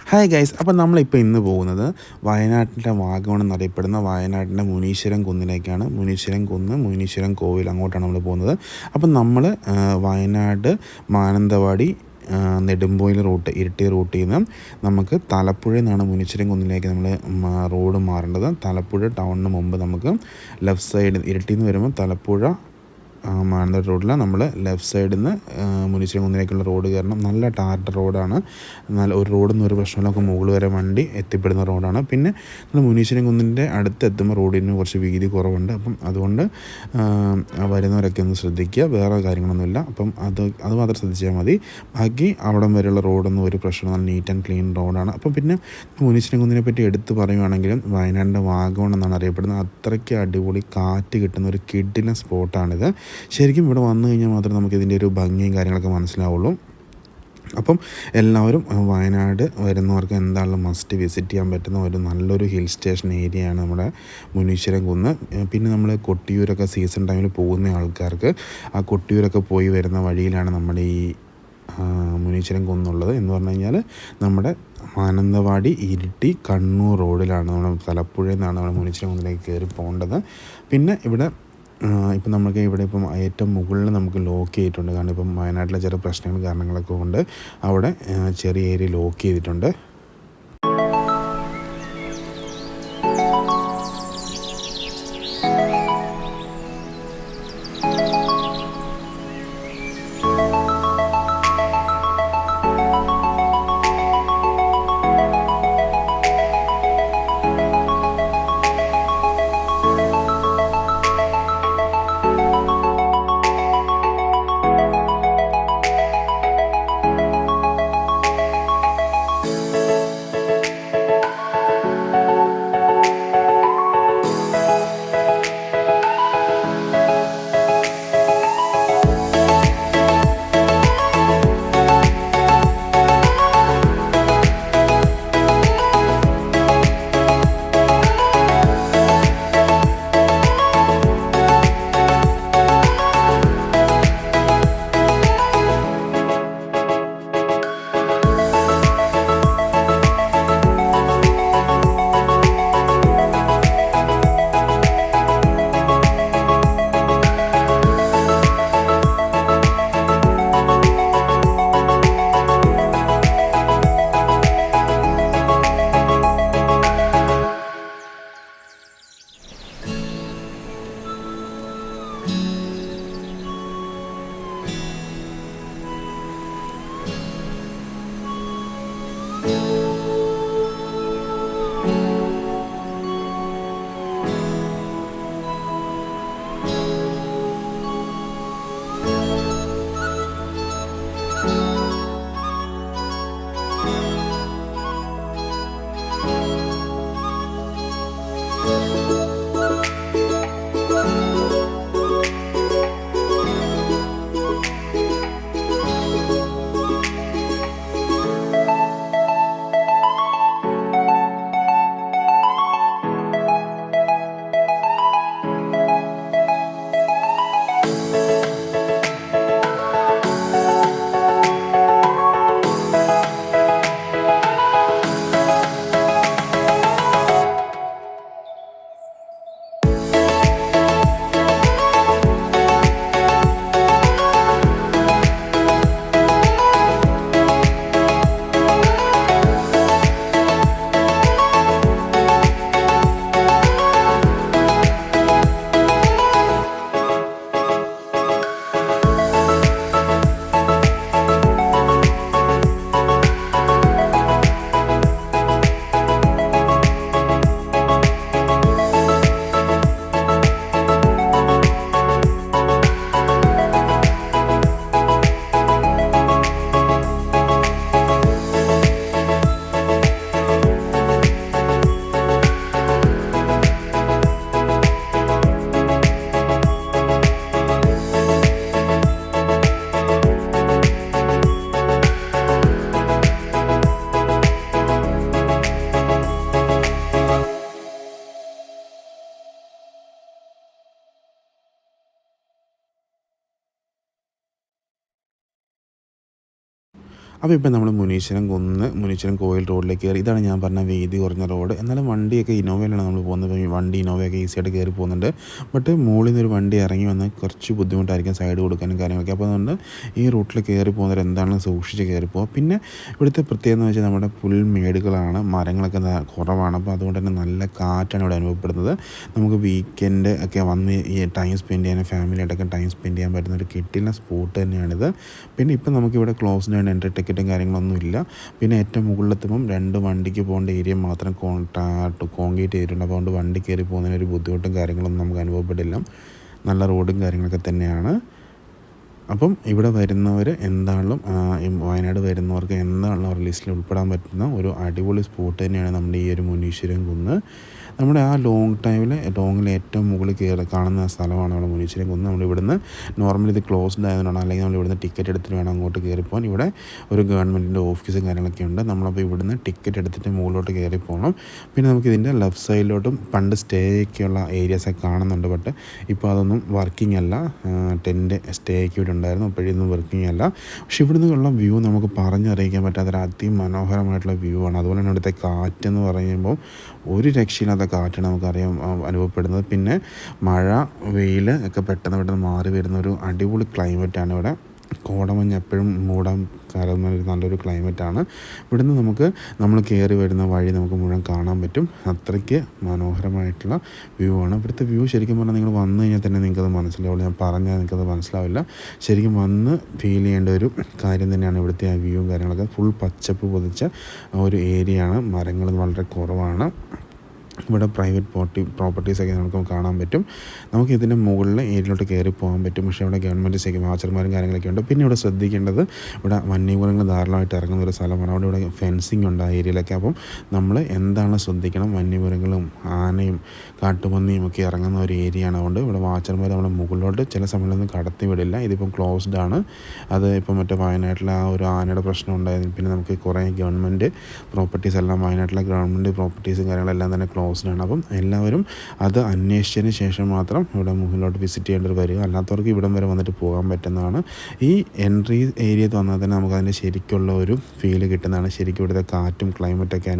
Hi guys, അപ്പോൾ നമ്മളിപ്പോൾ ഇന്ന് പോകുന്നത് വയനാട്ടിൻ്റെ വാഗമൺ എന്നറിയപ്പെടുന്ന വയനാട്ടിൻ്റെ മുനീശ്വരം കുന്നിലേക്കാണ്. മുനീശ്വരം കുന്ന്, മുനീശ്വരം കോവിൽ, അങ്ങോട്ടാണ് നമ്മൾ പോകുന്നത്. അപ്പം നമ്മൾ വയനാട് മാനന്തവാടി നെടുമ്പോയിൽ റൂട്ട്, ഇരിട്ടി റൂട്ടിൽ നിന്ന് നമുക്ക് തലപ്പുഴയിൽ നിന്നാണ് മുനീശ്വരം കുന്നിലേക്ക് നമ്മൾ റോഡ് മാറേണ്ടത്. തലപ്പുഴ ടൗണിന് മുമ്പ് നമുക്ക് ലെഫ്റ്റ് സൈഡ്, ഇരിട്ടിയിൽ നിന്ന് വരുമ്പോൾ തലപ്പുഴ മാനന്തവാടി റോഡിൽ നമ്മൾ ലെഫ്റ്റ് സൈഡിൽ നിന്ന് മുനീശ്വരം കുന്നിലേക്കുള്ള റോഡ് കയറണം. നല്ല ടാറിട്ട റോഡാണ്. നല്ല ഒരു റോഡിൽ നിന്ന് ഒരു പ്രശ്നമില്ല, നമുക്ക് മുകളിൽ വരെ വണ്ടി എത്തിപ്പെടുന്ന റോഡാണ്. പിന്നെ നമ്മൾ മുനീശ്വരം കുന്നിൻ്റെ അടുത്തെത്തുമ്പോൾ റോഡിന് കുറച്ച് വീതി കുറവുണ്ട്. അപ്പം അതുകൊണ്ട് വരുന്നവരൊക്കെ ഒന്ന് ശ്രദ്ധിക്കുക, വേറെ കാര്യങ്ങളൊന്നുമില്ല. അപ്പം അത് മാത്രം ശ്രദ്ധിച്ചാൽ മതി. ബാക്കി അവിടം വരെയുള്ള റോഡൊന്നും ഒരു പ്രശ്നം, നല്ല നീറ്റ് ആൻഡ് ക്ലീൻ റോഡാണ്. അപ്പം പിന്നെ മുനീശ്വരം കുന്നിനെ പറ്റി എടുത്ത് പറയുകയാണെങ്കിലും വയനാടിൻ്റെ വാഗമൺ എന്നാണ് അറിയപ്പെടുന്നത്. അത്രയ്ക്ക് അടിപൊളി കാറ്റ് കിട്ടുന്ന ഒരു കിഡിലൻ സ്പോട്ടാണിത്. ശരിക്കും ഇവിടെ വന്നു കഴിഞ്ഞാൽ മാത്രമേ നമുക്ക് ഇതിൻ്റെ ഒരു ഭംഗിയും കാര്യങ്ങളൊക്കെ മനസ്സിലാവുള്ളൂ. അപ്പം എല്ലാവരും വയനാട് വരുന്നവർക്ക് എന്തായാലും മസ്റ്റ് വിസിറ്റ് ചെയ്യാൻ പറ്റുന്ന ഒരു നല്ലൊരു ഹിൽ സ്റ്റേഷൻ ഏരിയയാണ് നമ്മുടെ മുനീശ്വരം കുന്ന്. പിന്നെ നമ്മൾ കൊട്ടിയൂരൊക്കെ സീസൺ ടൈമിൽ പോകുന്ന ആൾക്കാർക്ക് ആ കൊട്ടിയൂരൊക്കെ പോയി വരുന്ന വഴിയിലാണ് നമ്മുടെ ഈ മുനീശ്വരം കുന്നുള്ളത്. എന്ന് പറഞ്ഞു കഴിഞ്ഞാൽ നമ്മുടെ മാനന്തവാടി, ഇരിട്ടി, കണ്ണൂർ റോഡിലാണ് നമ്മൾ തലപ്പുഴയിൽ നിന്നാണ് നമ്മൾ മുനീശ്വരം കുന്നിലേക്ക് കയറി പോകേണ്ടത്. പിന്നെ ഇവിടെ ഇപ്പം നമുക്ക് ഇവിടെ ഇപ്പം ഏറ്റവും മുകളിൽ നമുക്ക് ലോക്ക് ചെയ്തിട്ടുണ്ട്. കാരണം ഇപ്പം വയനാട്ടിലെ ചെറിയ പ്രശ്നങ്ങൾ കാരണങ്ങളൊക്കെ കൊണ്ട് അവിടെ ചെറിയ ഏരിയ ലോക്ക് ചെയ്തിട്ടുണ്ട്. അപ്പോൾ ഇപ്പോൾ നമ്മൾ മുനീശ്വരം കോവിൽ റോഡിലേക്ക് കയറി. ഇതാണ് ഞാൻ പറഞ്ഞ വീതി കുറഞ്ഞ റോഡ്. എന്നാലും വണ്ടിയൊക്കെ ഇന്നോവയിലാണ് നമ്മൾ പോകുന്നത്. വണ്ടി ഇന്നോവയൊക്കെ ഈസിയായിട്ട് കയറി പോകുന്നുണ്ട്. ബട്ട് മുകളിൽ നിന്നൊരു വണ്ടി ഇറങ്ങി വന്ന് കുറച്ച് ബുദ്ധിമുട്ടായിരിക്കും സൈഡ് കൊടുക്കാനും കാര്യങ്ങളൊക്കെ. അപ്പോൾ അതുകൊണ്ട് ഈ റൂട്ടിൽ കയറി പോകുന്നവർ എന്താണെന്ന് സൂക്ഷിച്ച് കയറി പോകുക. പിന്നെ ഇവിടുത്തെ പ്രത്യേകത എന്ന് വെച്ചാൽ നമ്മുടെ പുൽമേടുകളാണ്, മരങ്ങളൊക്കെ കുറവാണ്. അപ്പോൾ അതുകൊണ്ട് തന്നെ നല്ല കാറ്റാണ് ഇവിടെ അനുഭവപ്പെടുന്നത്. നമുക്ക് വീക്കെൻഡ് ഒക്കെ വന്ന് ഈ ടൈം സ്പെൻഡ് ചെയ്യാൻ, ഫാമിലിയായിട്ടൊക്കെ ടൈം സ്പെൻഡ് ചെയ്യാൻ പറ്റുന്ന ഒരു കിട്ടില്ല സ്പോട്ട് തന്നെയാണിത്. പിന്നെ ഇപ്പം നമുക്കിവിടെ ക്ലോസ്ഡ് ആണ്, എൻട്രി ടിക്കറ്റും കാര്യങ്ങളൊന്നും ഇല്ല. പിന്നെ ഏറ്റവും മുകളിലെത്തുമ്പം 2 വണ്ടിക്ക് പോകേണ്ട ഏരിയ മാത്രം കോൺക്രീറ്റ് ചെയ്തിട്ടുണ്ട്. അപ്പോൾ അതുകൊണ്ട് വണ്ടി കയറി പോകുന്നതിന് ഒരു ബുദ്ധിമുട്ടും കാര്യങ്ങളൊന്നും നമുക്ക് അനുഭവപ്പെടില്ല. നല്ല റോഡും കാര്യങ്ങളൊക്കെ തന്നെയാണ്. അപ്പം ഇവിടെ വരുന്നവർ എന്താണെങ്കിലും വയനാട് വരുന്നവർക്ക് എന്താണെങ്കിലും അവരുടെ ലിസ്റ്റിൽ ഉൾപ്പെടാൻ പറ്റുന്ന ഒരു അടിപൊളി സ്പോട്ട് തന്നെയാണ് നമ്മുടെ ഈ ഒരു മുനീശ്വരൻ കുന്ന്. നമ്മുടെ ആ ലോങ്ങിൽ ഏറ്റവും മുകളിൽ കാണുന്ന സ്ഥലമാണ് നമ്മുടെ മുനീശ്വരൻ കുന്ന്. നമ്മളിവിടുന്ന് നോർമലി ഇത് ക്ലോസ്ഡ് ആയതുകൊണ്ടാണ്, അല്ലെങ്കിൽ നമ്മൾ ഇവിടുന്ന് ടിക്കറ്റ് എടുത്തിട്ട് വേണം അങ്ങോട്ട് കയറിപ്പോകാൻ. ഇവിടെ ഒരു ഗവൺമെൻറ്റിൻ്റെ ഓഫീസും കാര്യങ്ങളൊക്കെ ഉണ്ട്. നമ്മളപ്പോൾ ഇവിടുന്ന് ടിക്കറ്റ് എടുത്തിട്ട് മുകളിലോട്ട് കയറി പോകണം. പിന്നെ നമുക്കിതിൻ്റെ ലെഫ്റ്റ് സൈഡിലോട്ടും പണ്ട് സ്റ്റേയൊക്കെയുള്ള ഏരിയാസൊക്കെ കാണുന്നുണ്ട്. ബട്ട് ഇപ്പോൾ അതൊന്നും വർക്കിംഗ് അല്ല. ടെൻറ്റ് സ്റ്റേയൊക്കെ ഇവിടെ ഉണ്ടായിരുന്നു, അപ്പോഴൊന്നും വർക്കിംഗ് അല്ല. പക്ഷെ ഇവിടെ നിന്നുള്ള വ്യൂ നമുക്ക് പറഞ്ഞറിയിക്കാൻ പറ്റാത്തൊരു അതിമനോഹരമായിട്ടുള്ള വ്യൂ ആണ്. അതുപോലെ തന്നെ ഇവിടുത്തെ കാറ്റെന്ന് പറയുമ്പോൾ ഒരു രക്ഷയില്ലാത്ത കാറ്റാണ് നമുക്കറിയാം അനുഭവപ്പെടുന്നത്. പിന്നെ മഴ വെയിൽ ഒക്കെ പെട്ടെന്ന് മാറി വരുന്ന ഒരു അടിപൊളി ക്ലൈമറ്റാണ് ഇവിടെ. കോടമഞ്ഞ് എപ്പോഴും മൂടാൻ കയറുന്ന ഒരു നല്ലൊരു ക്ലൈമറ്റാണ്. ഇവിടുന്ന് നമ്മൾ കയറി വരുന്ന വഴി നമുക്ക് മുഴുവൻ കാണാൻ പറ്റും. അത്രയ്ക്ക് മനോഹരമായിട്ടുള്ള വ്യൂ ആണ്. ഇവിടുത്തെ വ്യൂ ശരിക്കും പറഞ്ഞാൽ നിങ്ങൾ വന്നു കഴിഞ്ഞാൽ തന്നെ നിങ്ങൾക്കത് മനസ്സിലാവുള്ളൂ. ഞാൻ പറഞ്ഞാൽ നിങ്ങൾക്കത് മനസ്സിലാവില്ല. ശരിക്കും വന്ന് ഫീൽ ചെയ്യേണ്ട ഒരു കാര്യം തന്നെയാണ് ഇവിടുത്തെ ആ വ്യൂവും കാര്യങ്ങളൊക്കെ. ഫുൾ പച്ചപ്പ് പൊതിച്ച ഒരു ഏരിയയാണ്. മരങ്ങൾ വളരെ കുറവാണ്. ഇവിടെ പ്രൈവറ്റ് പ്രോപ്പർട്ടീസൊക്കെ നമുക്ക് കാണാൻ പറ്റും. നമുക്ക് ഇതിൻ്റെ മുകളിൽ ഏരിയയിലോട്ട് കയറി പോകാൻ പറ്റും. പക്ഷേ ഇവിടെ ഗവൺമെൻറ് വാച്ചർമാരും കാര്യങ്ങളൊക്കെ ഉണ്ട്. പിന്നെ ഇവിടെ ശ്രദ്ധിക്കേണ്ടത്, ഇവിടെ വന്യമൃഗങ്ങൾ ധാരാളമായിട്ട് ഇറങ്ങുന്ന ഒരു സ്ഥലമാണ്. ഇവിടെ ഫെൻസിങ് ഉണ്ട് ആ ഏരിയയിലൊക്കെ. അപ്പം നമ്മൾ എന്താണ് ശ്രദ്ധിക്കണം, വന്യമൃഗങ്ങളും ആനയും കാട്ടുപന്നിയും ഒക്കെ ഇറങ്ങുന്ന ഒരു ഏരിയയാണ്. അതുകൊണ്ട് ഇവിടെ വാച്ചർമാർ നമ്മുടെ മുകളിലോട്ട് ചില സമയത്തൊന്നും കടത്തി വിടില്ല. ഇതിപ്പം ക്ലോസ്ഡ് ആണ്. അത് ഇപ്പം വയനാട്ടിലെ ആ ഒരു ആനയുടെ പ്രശ്നം ഉണ്ടായിരുന്നു. പിന്നെ നമുക്ക് കുറേ ഗവൺമെൻറ് പ്രോപ്പർട്ടീസ് എല്ലാം, വയനാട്ടിലെ ഗവൺമെൻറ് പ്രോപ്പർട്ടീസും കാര്യങ്ങളെല്ലാം തന്നെ ക്ലോസ്ഡാണ്. അപ്പം എല്ലാവരും അത് അന്വേഷിച്ചതിന് ശേഷം മാത്രം ഇവിടെ മുകളിലോട്ട് വിസിറ്റ് ചെയ്യേണ്ടത് വരിക. അല്ലാത്തവർക്ക് ഇവിടം വരെ വന്നിട്ട് പോകാൻ പറ്റുന്നതാണ്. ഈ എൻട്രി ഏരിയയിൽ വന്നാൽ തന്നെ നമുക്ക് അതിൻ്റെ ശരിക്കുള്ള ഒരു ഫീല് കിട്ടുന്നതാണ്. ശരിക്കും ഇവിടുത്തെ കാറ്റും ക്ലൈമറ്റൊക്കെ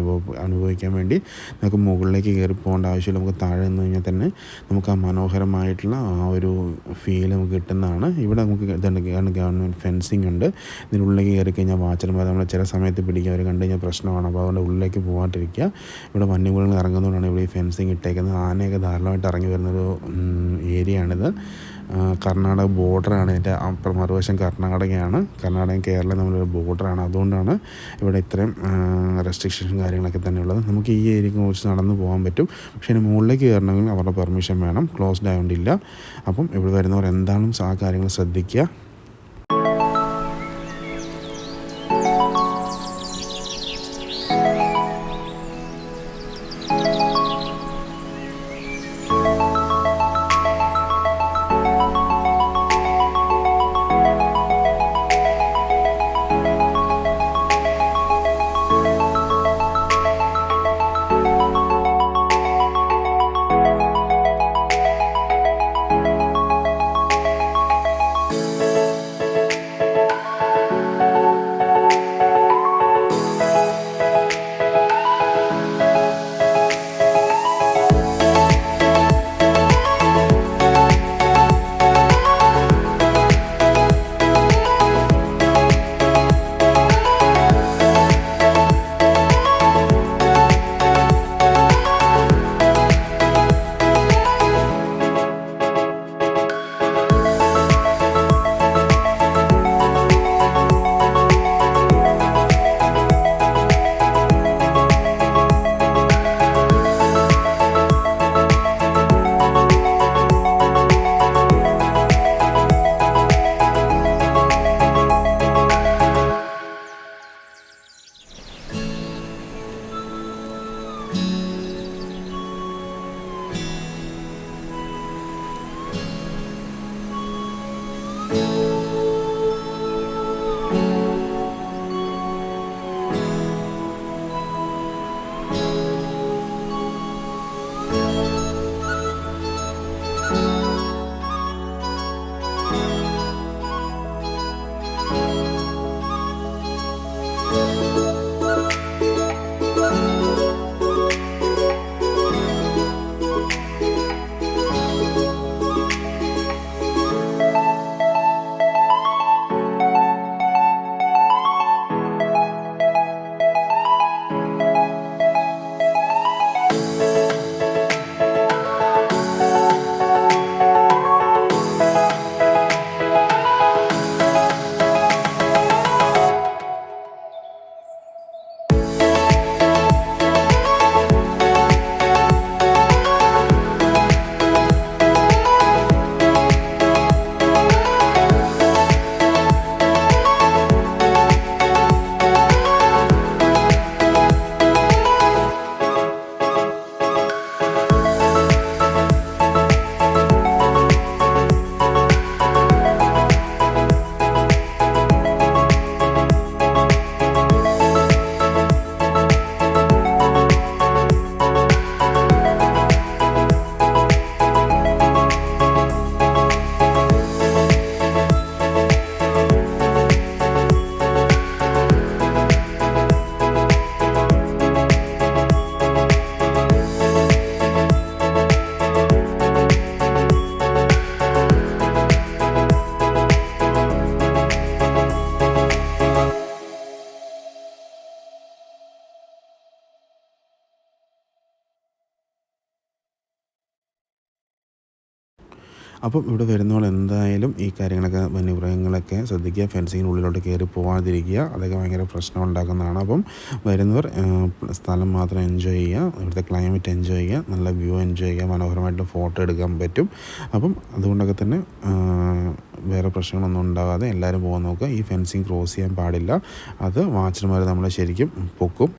അനുഭവിക്കാൻ വേണ്ടി നമുക്ക് മുകളിലേക്ക് കയറി പോകേണ്ട ആവശ്യമില്ല. നമുക്ക് താഴെ നിന്ന് കഴിഞ്ഞാൽ തന്നെ നമുക്ക് ആ മനോഹരമായിട്ടുള്ള ആ ഒരു ഫീൽ നമുക്ക് കിട്ടുന്നതാണ്. ഇവിടെ നമുക്ക് ഗവൺമെൻറ് ഫെൻസിങ് ഉണ്ട്. ഇതിനുള്ളിലേക്ക് കയറി കഴിഞ്ഞാൽ വാച്ചർമാർ നമ്മളെ ചില സമയത്ത് പിടിക്കുക, അവർ കണ്ടു കഴിഞ്ഞാൽ പ്രശ്നമാണ്. അപ്പോൾ അതുകൊണ്ട് ഉള്ളിലേക്ക് പോകാണ്ടിരിക്കുക. ഇവിടെ വന്യമൃഗങ്ങൾ ഇറങ്ങുന്നതുകൊണ്ടാണ് ഇവിടെ ഈ ഫെൻസിങ് ഇട്ടേക്കുന്നത്. ആനയൊക്കെ ധാരാളമായിട്ട് ഇറങ്ങി വരുന്നൊരു ഏരിയയാണിത്. കർണാടക ബോർഡറാണ്. ഇതിൻ്റെ മറുവശം കർണാടകയാണ്. കർണാടകയും കേരളം തമ്മിലൊരു ബോർഡറാണ്. അതുകൊണ്ടാണ് ഇവിടെ ഇത്രയും റെസ്ട്രിക്ഷൻസും കാര്യങ്ങളൊക്കെ തന്നെ ഉള്ളത്. നമുക്ക് ഈ ഏരിയക്ക് കുറിച്ച് നടന്ന് പോകാൻ പറ്റും. പക്ഷേ ഇതിന് മുകളിലേക്ക് കയറണമെങ്കിൽ അവരുടെ പെർമിഷൻ വേണം. ക്ലോസ്ഡ് ആയതുകൊണ്ടില്ല. അപ്പം ഇവിടെ വരുന്നവർ എന്താണെങ്കിലും ആ കാര്യങ്ങൾ ശ്രദ്ധിക്കുക. അപ്പം ഇവിടെ വരുന്നവൾ എന്തായാലും ഈ കാര്യങ്ങളൊക്കെ വന്യമൃഗങ്ങളൊക്കെ ശ്രദ്ധിക്കുക, ഫെൻസിങ്ങിനുള്ളിലോട്ട് കയറി പോകാതിരിക്കുക, അതൊക്കെ ഭയങ്കര പ്രശ്നം ഉണ്ടാക്കുന്നതാണ്. അപ്പം വരുന്നവർ സ്ഥലം മാത്രം എൻജോയ് ചെയ്യുക, ഇവിടുത്തെ ക്ലൈമറ്റ് എൻജോയ് ചെയ്യുക, നല്ല വ്യൂ എൻജോയ് ചെയ്യുക, മനോഹരമായിട്ട് ഫോട്ടോ എടുക്കാൻ പറ്റും. അപ്പം അതുകൊണ്ടൊക്കെ തന്നെ വേറെ പ്രശ്നങ്ങളൊന്നും ഉണ്ടാകാതെ എല്ലാവരും പോകാൻ നോക്കുക. ഈ ഫെൻസിങ് ക്രോസ് ചെയ്യാൻ പാടില്ല, അത് വാച്ചർമാർ നമ്മളെ ശരിക്കും പൊക്കും.